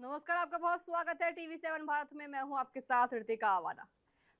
नमस्कार, आपका बहुत स्वागत है टीवी7 भारत में। मैं हूं आपके साथ ऋतिका आवाना।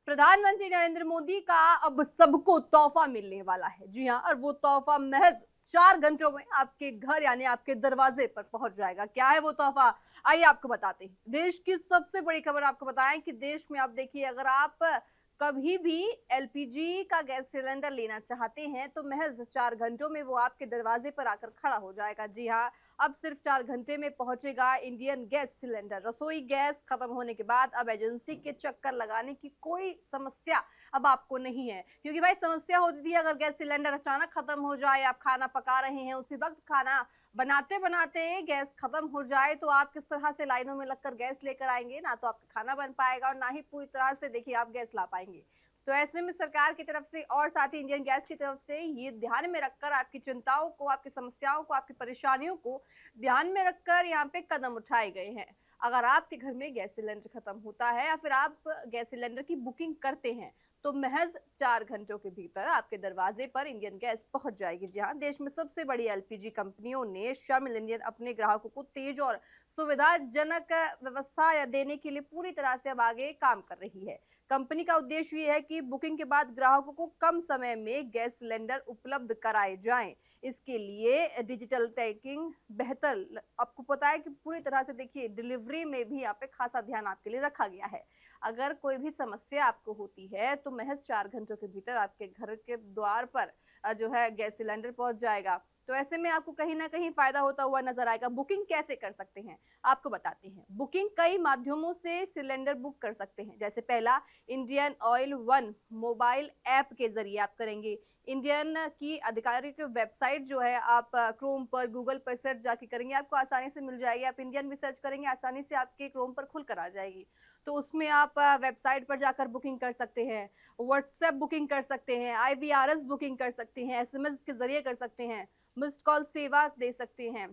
प्रधानमंत्री नरेंद्र मोदी का अब सबको तोहफा मिलने वाला है। जी हां, और वो तोहफा महज 4 घंटों में आपके घर यानी आपके दरवाजे पर पहुंच जाएगा। क्या है वो तोहफा, आइए आपको बताते हैं। देश की सबसे बड़ी खबर आपको बताएं कि देश में आप देखिए, अगर आप कभी भी एलपीजी का गैस सिलेंडर लेना चाहते हैं तो महज 4 घंटों में वो आपके दरवाजे पर आकर खड़ा हो जाएगा। जी हाँ, अब सिर्फ 4 घंटे में पहुंचेगा इंडियन गैस सिलेंडर। रसोई गैस खत्म होने के बाद अब एजेंसी के चक्कर लगाने की कोई समस्या अब आपको नहीं है, क्योंकि भाई समस्या होती थी अगर गैस सिलेंडर अचानक खत्म हो जाए, आप खाना पका रहे हैं, उसी वक्त खाना बनाते बनाते गैस खत्म हो जाए तो आप किस तरह से लाइनों में लगकर गैस लेकर आएंगे। ना तो आपका खाना बन पाएगा और ना ही पूरी तरह से देखिए आप गैस ला पाएंगे। तो ऐसे में सरकार की तरफ से और साथ ही इंडियन गैस की तरफ से ये ध्यान में रखकर आपकी चिंताओं को, आपकी समस्याओं को, आपकी परेशानियों को ध्यान में रखकर यहाँ पे कदम उठाए गए हैं। अगर आपके घर में गैस सिलेंडर खत्म होता है या फिर आप गैस सिलेंडर की बुकिंग करते हैं तो महज 4 घंटों के भीतर आपके दरवाजे पर इंडियन गैस पहुंच जाएगी। जी हाँ, देश में सबसे बड़ी एलपीजी कंपनियों ने शामिल इंडियन अपने ग्राहकों को तेज और सुविधाजनक व्यवस्था देने के लिए पूरी तरह से अब आगे काम कर रही है। कंपनी का उद्देश्य ये है कि बुकिंग के बाद ग्राहकों को कम समय में गैस सिलेंडर उपलब्ध कराए जाएं। इसके लिए डिजिटल टैगिंग बेहतर, आपको पता है कि पूरी तरह से देखिए डिलीवरी में भी यहाँ पे खासा ध्यान आपके लिए रखा गया है। अगर कोई भी समस्या आपको होती है तो महज 4 घंटों के भीतर आपके घर के द्वार पर जो है गैस सिलेंडर पहुंच जाएगा। तो ऐसे में आपको कहीं ना कहीं फायदा होता हुआ नजर आएगा। बुकिंग कैसे कर सकते हैं आपको बताते हैं। बुकिंग कई माध्यमों से सिलेंडर बुक कर सकते हैं। जैसे पहला, Indian oil one mobile app के जरिए आप करेंगे। इंडियन की आधिकारिक वेबसाइट जो है, आप क्रोम पर, गूगल पर सर्च जाके करेंगे, आपको आसानी से मिल जाएगी। आप इंडियन भी सर्च करेंगे, आसानी से आपके क्रोम पर खुल कर आ जाएगी। तो उसमें आप वेबसाइट पर जाकर बुकिंग कर सकते हैं, व्हाट्सएप बुकिंग कर सकते हैं, आईवीआरएस बुकिंग कर सकते हैं, एसएमएस के जरिए कर सकते हैं, मिस्ड कॉल सेवा दे सकते हैं।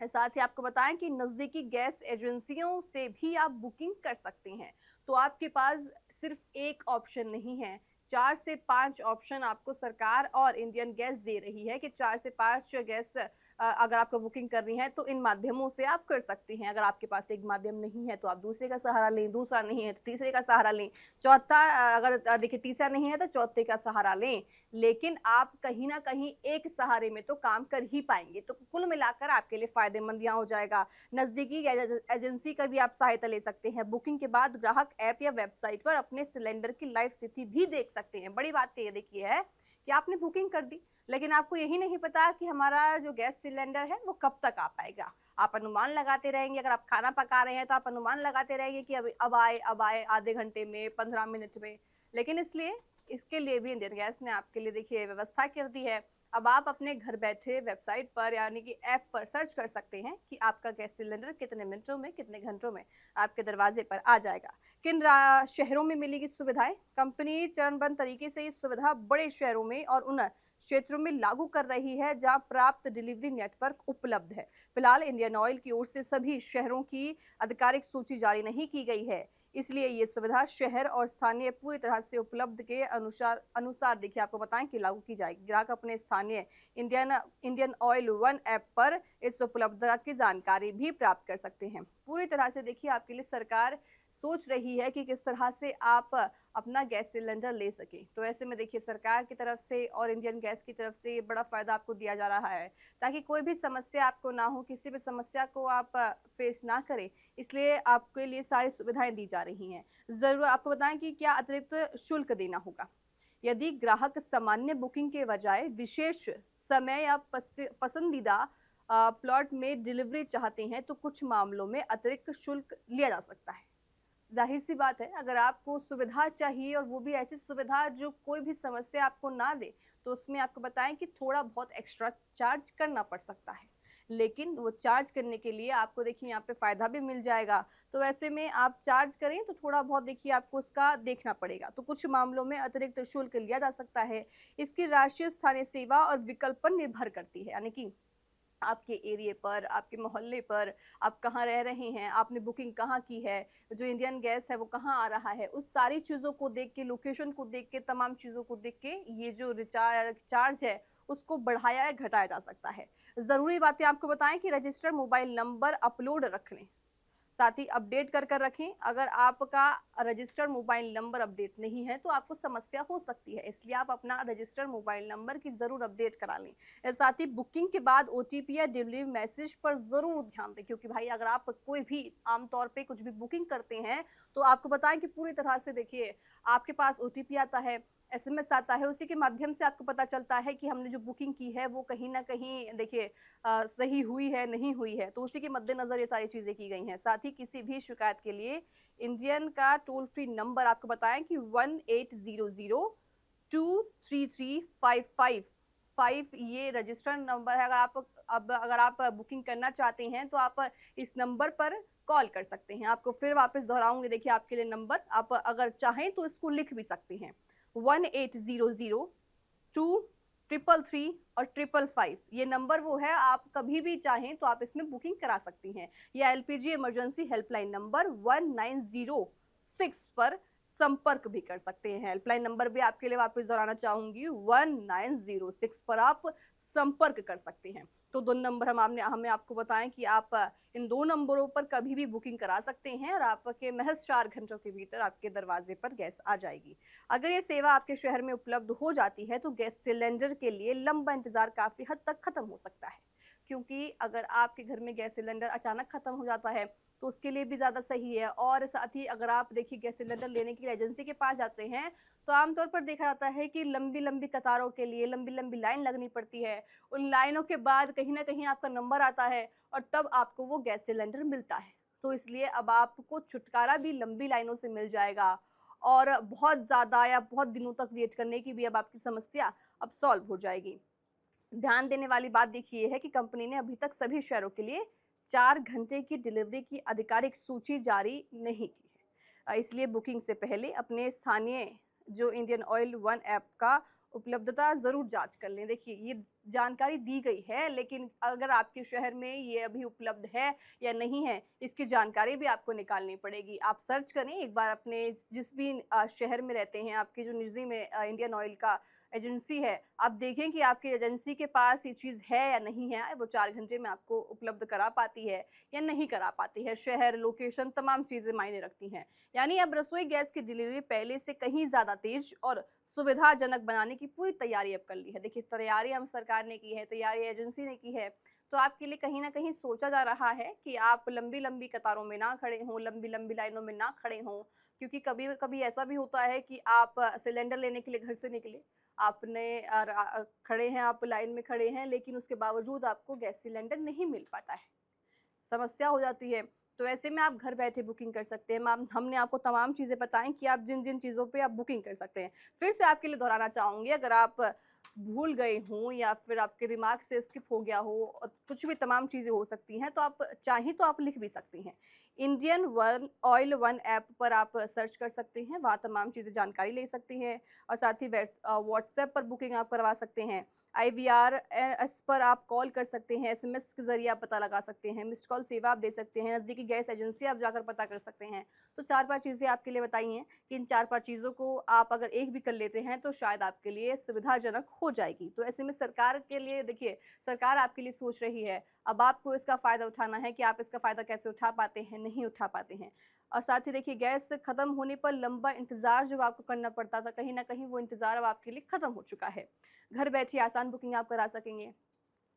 साथ ही आपको बताएं कि नजदीकी गैस एजेंसियों से भी आप बुकिंग कर सकते हैं। तो आपके पास सिर्फ एक ऑप्शन नहीं है, 4 से 5 ऑप्शन आपको सरकार और इंडियन गैस दे रही है कि 4 से 5 गैस अगर आपको बुकिंग करनी है तो इन माध्यमों से आप कर सकते हैं। अगर आपके पास एक माध्यम नहीं है तो आप दूसरे का सहारा लें, दूसरा नहीं है तो तीसरे का सहारा लें, चौथा अगर देखिए तीसरा नहीं है तो चौथे का सहारा लें। लेकिन आप कहीं ना कहीं एक सहारे में तो काम कर ही पाएंगे। तो कुल मिलाकर आपके लिए फायदेमंद यहाँ हो जाएगा। नजदीकी एजेंसी का भी आप सहायता ले सकते हैं। बुकिंग के बाद ग्राहक ऐप या वेबसाइट पर अपने सिलेंडर की लाइव स्थिति भी देख सकते हैं। बड़ी बात तो ये देखिए है कि आपने बुकिंग कर दी, लेकिन आपको यही नहीं पता कि हमारा जो गैस सिलेंडर है वो कब तक आ पाएगा। आप अनुमान लगाते रहेंगे। अगर आप खाना पका रहे हैं तो आप अनुमान लगाते रहेंगे कि अब आए आधे घंटे में, 15 मिनट में। लेकिन इसके लिए भी इंडियन गैस ने आपके लिए देखिए व्यवस्था कर दी है। अब आप अपने घर बैठे वेबसाइट पर यानी कि ऐप पर सर्च कर सकते हैं कि आपका गैस सिलेंडर कितने मिनटों में, कितने घंटों में आपके दरवाजे पर आ जाएगा। किन शहरों में मिलेगी सुविधाएं? कंपनी चरणबद्ध तरीके से इस सुविधा बड़े शहरों में और उन क्षेत्रों में लागू कर रही है जहां प्राप्त डिलीवरी नेटवर्क उपलब्ध है। फिलहाल इंडियन ऑयल की ओर से सभी शहरों की आधिकारिक सूची जारी नहीं की गई है, इसलिए ये सुविधा शहर और स्थानीय पूरी तरह से उपलब्ध के अनुसार अनुसार देखिए आपको बताएं कि लागू की जाएगी। ग्राहक अपने स्थानीय इंडियन ऑयल वन ऐप पर इस उपलब्धता की जानकारी भी प्राप्त कर सकते हैं। पूरी तरह से देखिए आपके लिए सरकार सोच रही है कि किस तरह से आप अपना गैस सिलेंडर ले सके। तो ऐसे में देखिए सरकार की तरफ से और इंडियन गैस की तरफ से बड़ा फायदा आपको दिया जा रहा है, ताकि कोई भी समस्या आपको ना हो, किसी भी समस्या को आप फेस ना करें। इसलिए आपके लिए सारी सुविधाएं दी जा रही हैं। जरूर आपको बताएं कि क्या अतिरिक्त शुल्क देना होगा। यदि ग्राहक सामान्य बुकिंग के बजाय विशेष समय या पसंदीदा प्लॉट में डिलीवरी चाहते हैं तो कुछ मामलों में अतिरिक्त शुल्क लिया जा सकता है। जाहिर सी बात है, अगर आपको सुविधा चाहिए और वो भी ऐसी सुविधा जो कोई भी समस्या आपको ना दे, तो उसमें आपको बताएं कि थोड़ा बहुत एक्स्ट्रा चार्ज करना पड़ सकता है। लेकिन वो चार्ज करने के लिए आपको देखिए यहाँ पे फायदा भी मिल जाएगा। तो ऐसे में आप चार्ज करें तो थोड़ा बहुत देखिए आपको उसका देखना पड़ेगा। तो कुछ मामलों में अतिरिक्त शुल्क लिया जा सकता है। इसकी राशि स्थानीय सेवा और विकल्प पर निर्भर करती है, यानी कि आपके एरिया पर, आपके मोहल्ले पर, आप कहाँ रह रहे हैं, आपने बुकिंग कहाँ की है, जो इंडियन गैस है वो कहाँ आ रहा है, उस सारी चीज़ों को देख के, लोकेशन को देख के, तमाम चीज़ों को देख के ये जो रिचार्ज चार्ज है उसको बढ़ाया या घटाया जा सकता है। ज़रूरी बातें आपको बताएं कि रजिस्टर्ड मोबाइल नंबर अपलोड रख लें। साथ ही अपडेट कर कर रखें। अगर आपका रजिस्टर्ड मोबाइल नंबर अपडेट नहीं है तो आपको समस्या हो सकती है, इसलिए आप अपना रजिस्टर्ड मोबाइल नंबर की ज़रूर अपडेट करा लें। साथ ही बुकिंग के बाद ओटीपी या डिलीवरी मैसेज पर ज़रूर ध्यान दें, क्योंकि भाई अगर आप कोई भी आमतौर पे कुछ भी बुकिंग करते हैं तो आपको बताएं कि पूरी तरह से देखिए आपके पास ओटीपी आता है, एसएमएस आता है, उसी के माध्यम से आपको पता चलता है कि हमने जो बुकिंग की है वो कहीं ना कहीं देखिए सही हुई है नहीं हुई है, तो उसी के मद्देनजर ये सारी चीजें की गई हैं। साथ ही किसी भी शिकायत के लिए इंडियन का टोल फ्री नंबर आपको बताएं कि 1800-233-5555 ये रजिस्टर्ड नंबर है। अगर आप बुकिंग करना चाहते हैं तो आप इस नंबर पर कॉल कर सकते हैं। आपको फिर वापस दोहराऊंगी, देखिए आपके लिए नंबर, आप अगर चाहें तो इसको लिख भी सकते हैं 1800-233 और 555। ये नंबर वो है, आप कभी भी चाहें तो आप इसमें बुकिंग करा सकती हैं। या एलपीजी इमरजेंसी हेल्पलाइन नंबर 1906 पर संपर्क भी कर सकते हैं। हेल्पलाइन नंबर भी आपके लिए वापस दोहराना चाहूंगी, 1906 पर आप संपर्क कर सकते हैं। तो दो नंबर हमें आपको बताएं कि आप इन दो नंबरों पर कभी भी बुकिंग करा सकते हैं और आपके महज 4 घंटों के भीतर आपके दरवाजे पर गैस आ जाएगी। अगर ये सेवा आपके शहर में उपलब्ध हो जाती है तो गैस सिलेंडर के लिए लंबा इंतजार काफी हद तक खत्म हो सकता है, क्योंकि अगर आपके घर में गैस सिलेंडर अचानक खत्म हो जाता है तो उसके लिए भी ज़्यादा सही है। और साथ ही अगर आप देखिए गैस सिलेंडर लेने के लिए एजेंसी के पास जाते हैं तो आमतौर पर देखा जाता है कि लंबी लंबी कतारों के लिए लंबी लंबी लाइन लगनी पड़ती है। उन लाइनों के बाद कहीं ना कहीं आपका नंबर आता है और तब आपको वो गैस सिलेंडर मिलता है। तो इसलिए अब आपको छुटकारा भी लंबी लाइनों से मिल जाएगा और बहुत ज़्यादा या बहुत दिनों तक वेट करने की भी अब आपकी समस्या अब सॉल्व हो जाएगी। ध्यान देने वाली बात देखिए है कि कंपनी ने अभी तक सभी शहरों के लिए 4 घंटे की डिलीवरी की आधिकारिक सूची जारी नहीं की है। इसलिए बुकिंग से पहले अपने स्थानीय जो इंडियन ऑयल वन ऐप का उपलब्धता जरूर जांच कर लें। देखिए ये जानकारी दी गई है, लेकिन अगर आपके शहर में ये अभी उपलब्ध है या नहीं है इसकी जानकारी भी आपको निकालनी पड़ेगी। आप सर्च करें एक बार अपने जिस भी शहर में रहते हैं, आपके जो निजी में इंडियन ऑयल का एजेंसी है, आप देखें कि आपकी एजेंसी के पास ये चीज़ है या नहीं है, वो 4 घंटे में आपको उपलब्ध करा पाती है या नहीं करा पाती है। शहर, लोकेशन, तमाम चीज़ें मायने रखती हैं। यानी अब रसोई गैस की डिलीवरी पहले से कहीं ज़्यादा तेज और सुविधाजनक बनाने की पूरी तैयारी अब कर ली है। देखिए तैयारी हम सरकार ने की है, तैयारी एजेंसी ने की है, तो आपके लिए कहीं ना कहीं सोचा जा रहा है कि आप लंबी लंबी कतारों में ना खड़े हों, लंबी लंबी लाइनों में ना खड़े हों। क्योंकि कभी कभी ऐसा भी होता है कि आप सिलेंडर लेने के लिए घर से निकले, आपने खड़े हैं, आप लाइन में खड़े हैं, लेकिन उसके बावजूद आपको गैस सिलेंडर नहीं मिल पाता है, समस्या हो जाती है। तो ऐसे में आप घर बैठे बुकिंग कर सकते हैं। हमने आपको तमाम चीज़ें बताएं कि आप जिन जिन चीज़ों पे आप बुकिंग कर सकते हैं। फिर से आपके लिए दोहराना चाहूँगी, अगर आप भूल गए हों या फिर आपके दिमाग से स्किप हो गया हो और कुछ भी तमाम चीज़ें हो सकती हैं, तो आप चाहें तो आप लिख भी सकती हैं। Indian one oil one app पर आप सर्च कर सकते हैं, वहाँ तमाम चीज़ें जानकारी ले सकती हैं और साथ ही व्हाट्सएप पर बुकिंग आप करवा सकते हैं। IVRS पर आप कॉल कर सकते हैं, एसएमएस के जरिए आप पता लगा सकते हैं, मिस्ड कॉल सेवा आप दे सकते हैं, नज़दीकी गैस एजेंसी आप जाकर पता कर सकते हैं। तो 4-5 चीज़ें आपके लिए बताई हैं कि इन 4-5 चीज़ों को आप अगर एक भी कर लेते हैं तो शायद आपके लिए सुविधाजनक हो जाएगी। तो ऐसे में सरकार के लिए देखिए, सरकार आपके लिए सोच रही है, अब आपको इसका फ़ायदा उठाना है कि आप इसका फ़ायदा कैसे उठा पाते हैं, नहीं उठा पाते हैं। और साथ ही देखिए गैस खत्म होने पर लंबा इंतज़ार जो आपको करना पड़ता था, कहीं न कहीं वो इंतज़ार अब आपके लिए खत्म हो चुका है। घर बैठे आसान बुकिंग आप करा सकेंगे।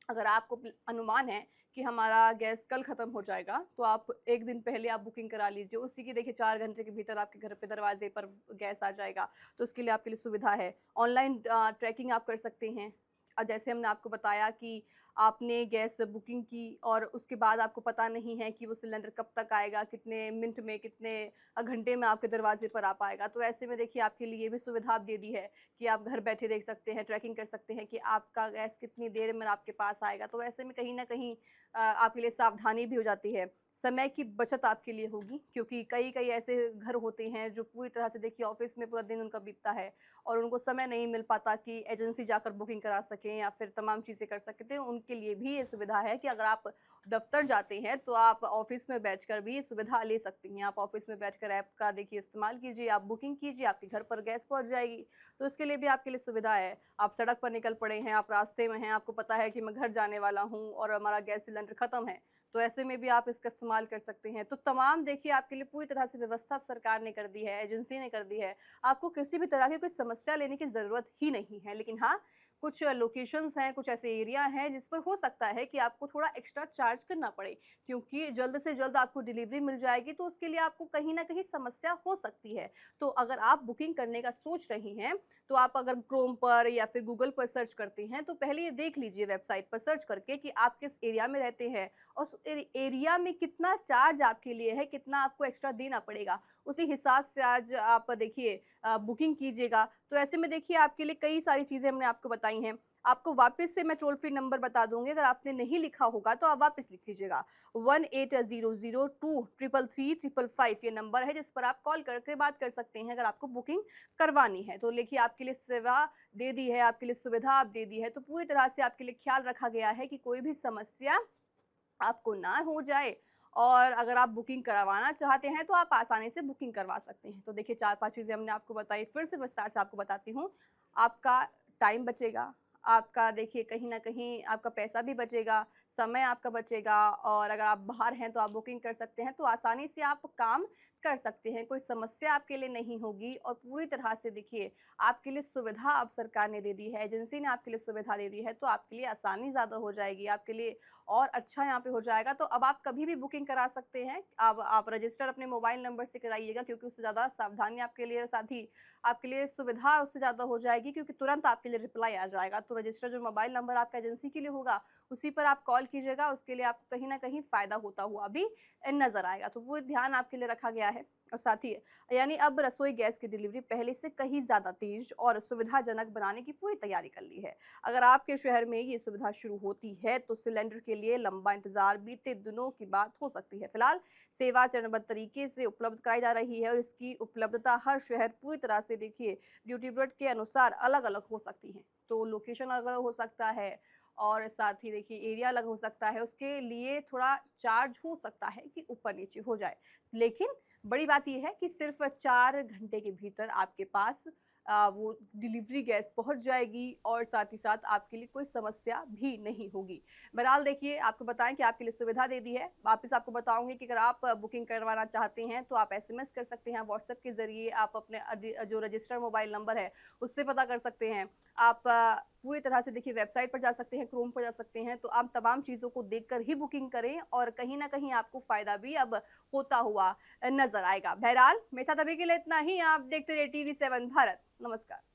अगर आपको अनुमान है कि हमारा गैस कल ख़त्म हो जाएगा, तो आप 1 दिन पहले आप बुकिंग करा लीजिए। उसी की देखिए 4 घंटे के भीतर आपके घर पे दरवाज़े पर गैस आ जाएगा। तो उसके लिए आपके लिए सुविधा है। ऑनलाइन ट्रैकिंग आप कर सकते हैं। जैसे हमने आपको बताया कि आपने गैस बुकिंग की और उसके बाद आपको पता नहीं है कि वो सिलेंडर कब तक आएगा, कितने मिनट में, कितने घंटे में आपके दरवाजे पर आ पाएगा। तो ऐसे में देखिए आपके लिए ये भी सुविधा दे दी है कि आप घर बैठे देख सकते हैं, ट्रैकिंग कर सकते हैं कि आपका गैस कितनी देर में आपके पास आएगा। तो ऐसे में कहीं न कहीं आपके लिए सावधानी भी हो जाती है। समय की बचत आपके लिए होगी, क्योंकि कई-कई ऐसे घर होते हैं जो पूरी तरह से देखिए ऑफ़िस में पूरा दिन उनका बीतता है और उनको समय नहीं मिल पाता कि एजेंसी जाकर बुकिंग करा सकें या फिर तमाम चीज़ें कर सकते हैं। उनके लिए भी ये सुविधा है कि अगर आप दफ़्तर जाते हैं तो आप ऑफ़िस में बैठकर भी सुविधा ले सकती हैं। आप ऑफ़िस में बैठकर ऐप का देखिए इस्तेमाल कीजिए, आप बुकिंग कीजिए, आपके घर पर गैस पहुँच जाएगी। तो उसके लिए भी आपके लिए सुविधा है। आप सड़क पर निकल पड़े हैं, आप रास्ते में हैं, आपको पता है कि मैं घर जाने वाला हूँ और हमारा गैस सिलेंडर ख़त्म है। तो ऐसे में भी आप इसका इस्तेमाल कर सकते हैं। तो तमाम देखिए आपके लिए पूरी तरह से व्यवस्था अब सरकार ने कर दी है, एजेंसी ने कर दी है। आपको किसी भी तरह की कोई समस्या लेने की ज़रूरत ही नहीं है। लेकिन हाँ, कुछ लोकेशंस हैं, कुछ ऐसे एरिया हैं जिस पर हो सकता है कि आपको थोड़ा एक्स्ट्रा चार्ज करना पड़े, क्योंकि जल्द से जल्द आपको डिलीवरी मिल जाएगी, तो उसके लिए आपको कहीं न कहीं समस्या हो सकती है। तो अगर आप बुकिंग करने का सोच रही हैं, तो आप अगर क्रोम पर या फिर गूगल पर सर्च करती हैं, तो पहले ये देख लीजिए वेबसाइट पर सर्च करके कि आप किस एरिया में रहते हैं और उस एरिया में कितना चार्ज आपके लिए है, कितना आपको एक्स्ट्रा देना पड़ेगा। उसी हिसाब से आज आप देखिए बुकिंग कीजिएगा। तो ऐसे में देखिए आपके लिए कई सारी चीज़ें हमने आपको बताई हैं। आपको वापस से मैं टोल फ्री नंबर बता दूँगी, अगर आपने नहीं लिखा होगा तो आप वापस लिख लीजिएगा। 1800233355 ये नंबर है जिस पर आप कॉल करके बात कर सकते हैं अगर आपको बुकिंग करवानी है। तो देखिए आपके लिए सेवा दे दी है, आपके लिए सुविधा आप दे दी है, तो पूरी तरह से आपके लिए ख्याल रखा गया है कि कोई भी समस्या आपको ना हो जाए। और अगर आप बुकिंग करवाना चाहते हैं तो आप आसानी से बुकिंग करवा सकते हैं। तो देखिए 4-5 चीज़ें हमने आपको बताई, फिर से विस्तार से आपको बताती हूँ। आपका टाइम बचेगा, आपका देखिए कहीं न कहीं आपका पैसा भी बचेगा, समय आपका बचेगा और अगर आप बाहर हैं तो आप बुकिंग कर सकते हैं, तो आसानी से आप काम कर सकते हैं, कोई समस्या आपके लिए नहीं होगी और पूरी तरह से देखिए आपके लिए सुविधा अब सरकार ने दे दी है, एजेंसी ने आपके लिए सुविधा दे दी है, तो आपके लिए आसानी ज़्यादा हो जाएगी, आपके लिए और अच्छा यहाँ पे हो जाएगा। तो अब आप कभी भी बुकिंग करा सकते हैं। अब आप रजिस्टर अपने मोबाइल नंबर से कराइएगा, क्योंकि उससे ज़्यादा सावधानी आपके लिए, साथ ही आपके लिए सुविधा उससे ज़्यादा हो जाएगी, क्योंकि तुरंत आपके लिए रिप्लाई आ जाएगा। तो रजिस्टर जो मोबाइल नंबर आपका एजेंसी के लिए होगा, उसी पर आप कॉल कीजिएगा, उसके लिए आपको कहीं न कहीं फ़ायदा होता हुआ भी नज़र आएगा। तो वो ध्यान आपके लिए रखा गया है। और साथ ही यानी अब रसोई गैस की डिलीवरी पहले से कहीं ज़्यादा तेज़ और सुविधाजनक बनाने की पूरी तैयारी कर ली है। अगर आपके शहर में ये सुविधा शुरू होती है, तो सिलेंडर के लिए लंबा इंतज़ार बीते दिनों की बात हो सकती है। फिलहाल सेवा चरणबद्ध तरीके से उपलब्ध कराई जा रही है और इसकी उपलब्धता हर शहर पूरी तरह से देखिए ड्यूटी ब्रेड के अनुसार अलग-अलग हो सकती है। तो लोकेशन अलग हो सकता है और साथ ही देखिए एरिया अलग हो सकता है, उसके लिए थोड़ा चार्ज हो सकता है कि ऊपर-नीचे हो जाए। लेकिन बड़ी बात ये है कि सिर्फ़ 4 घंटे के भीतर आपके पास वो डिलीवरी गैस पहुँच जाएगी और साथ ही साथ आपके लिए कोई समस्या भी नहीं होगी। बहरहाल देखिए आपको बताएँ कि आपके लिए सुविधा दे दी है। वापस आपको बताऊँगी कि अगर आप बुकिंग करवाना चाहते हैं तो आप एसएमएस कर सकते हैं, व्हाट्सएप के ज़रिए आप अपने जो रजिस्टर्ड मोबाइल नंबर है उससे पता कर सकते हैं। आप पूरी तरह से देखिए वेबसाइट पर जा सकते हैं, क्रोम पर जा सकते हैं, तो आप तमाम चीज़ों को देखकर ही बुकिंग करें और कहीं न कहीं आपको फ़ायदा भी अब होता हुआ नज़र आएगा। बहरहाल मेरे साथ अभी के लिए इतना ही। आप देखते रहिए टीवी 7 भारत। नमस्कार।